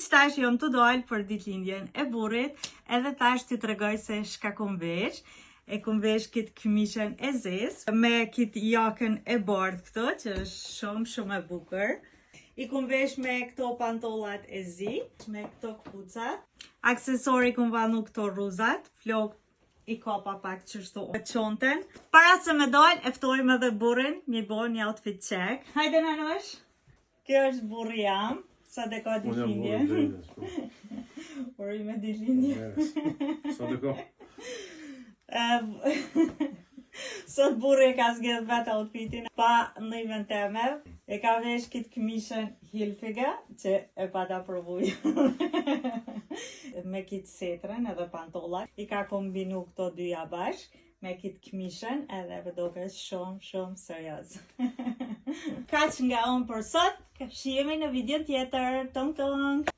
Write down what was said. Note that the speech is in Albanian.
që tash jom të dojnë për ditëlindjen e burrit, edhe tash t'ju tregoj se shka kom vesh. E kom vesh këtë këmishën e zezë, me këtë jakën e bardhë këto, që është shumë e bukur. I kom vesh me këto pantollat e zi, me këto këpucat. Aksesori kom vanu këto ruzat, flok i kapa pak qështu e qonten. Para se me dojnë, eftojmë edhe burrin, mi bo një outfit check. Hajde Nanosh, kjo është burri jam. Sa dhe ka ditëlindje? Uri me ditëlindje. Sa dhe ka? Sot burri ka zgjedh vetë outfitin pa ndihmën teme. E ka vesh këtë këmishën Hilfiger, që e pata provuj. Me këtë setrën edhe pantollat. I ka kombinu këto dyja bashk. Me këtë këmishën edhe përdoke shumë serioz. Kaq nga unë për sot, shihemi në video tjetër. Tong tong!